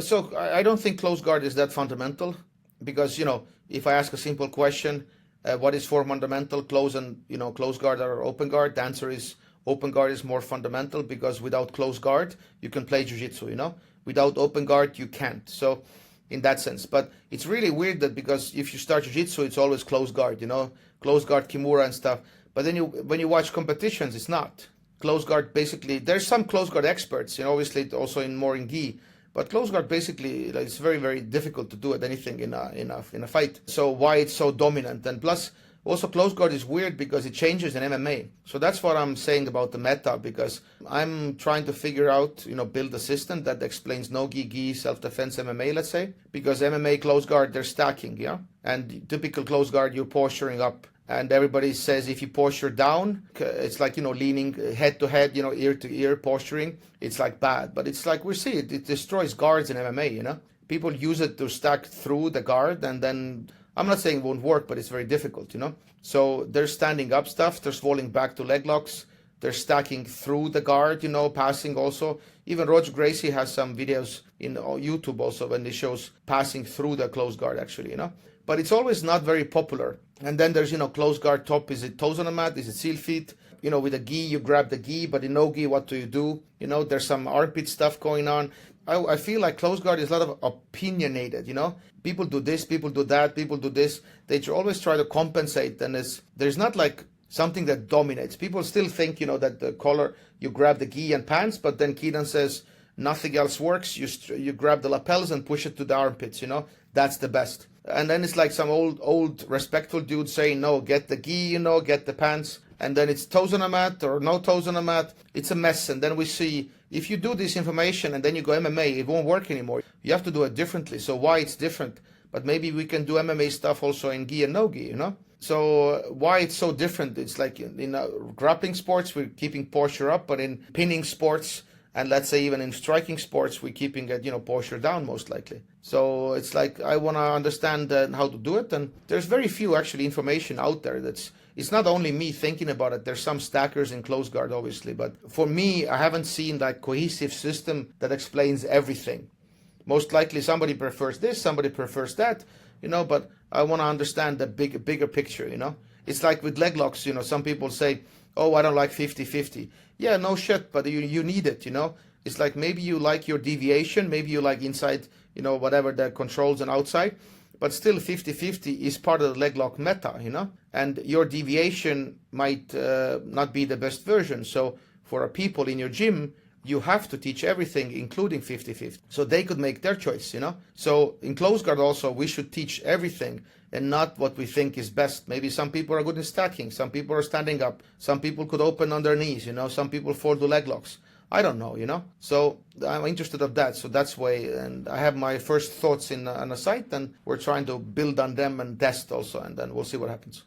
So I don't think close guard is that fundamental because, if I ask a simple question, what is more fundamental, close and, close guard or open guard? The answer is open guard is more fundamental because without close guard, you can play jiu-jitsu, Without open guard, you can't. So in that sense, but it's really weird that because if you start jiu-jitsu, it's always close guard, close guard, kimura and stuff. But then when you watch competitions, it's not. Close guard basically, there's some close guard experts, obviously also more in gi, but close guard basically it's very, very difficult to do at anything in a fight. So why it's so dominant? And plus also close guard is weird because it changes in MMA. So that's what I'm saying about the meta, because I'm trying to figure out, build a system that explains no gi, self-defense MMA, let's say, because MMA close guard, they're stacking, yeah? And typical close guard, you're posturing up. And everybody says if you posture down, it's like, leaning head to head, ear to ear posturing. It's like bad. But it's like we see it destroys guards in MMA, People use it to stack through the guard, and then I'm not saying it won't work, but it's very difficult, So they're standing up stuff, they're falling back to leg locks, they're stacking through the guard, passing also. Even Roger Gracie has some videos in YouTube also when he shows passing through the close guard actually, But it's always not very popular. And then there's, close guard top. Is it toes on the mat? Is it seal feet? With a gi, you grab the gi, but in no gi, what do you do? There's some armpit stuff going on. I feel like close guard is a lot of opinionated, People do this, people do that, people do this. They always try to compensate, and there's not like something that dominates. People still think, that the collar, you grab the gi and pants, but then Keaton says nothing else works. You grab the lapels and push it to the armpits, That's the best. And then it's like some old respectful dude saying, no, get the gi, get the pants. And then it's toes on a mat or no toes on a mat. It's a mess. And then we see, if you do this information and then you go MMA, it won't work anymore. You have to do it differently. So why it's different? But maybe we can do MMA stuff also in gi and no gi, So why it's so different? It's like in grappling sports, we're keeping posture up, but in pinning sports, and let's say even in striking sports, we're keeping it, posture down most likely. So it's like I want to understand how to do it. And there's very few actually information out there. It's not only me thinking about it. There's some stackers in close guard, obviously. But for me, I haven't seen that cohesive system that explains everything. Most likely somebody prefers this, somebody prefers that, but I want to understand the bigger picture, It's like with leg locks, some people say, oh, I don't like 50-50. Yeah, no shit, but you need it, It's like maybe you like your deviation, maybe you like inside, whatever the controls and outside, but still 50-50 is part of the leg lock meta, And your deviation might not be the best version. So for people in your gym, you have to teach everything, including 50-50. So they could make their choice, So in close guard also, we should teach everything and not what we think is best. Maybe some people are good in stacking. Some people are standing up. Some people could open on their knees, Some people fall to leg locks. I don't know, So I'm interested of that. So that's why, and I have my first thoughts on a site, and we're trying to build on them and test also, and then we'll see what happens.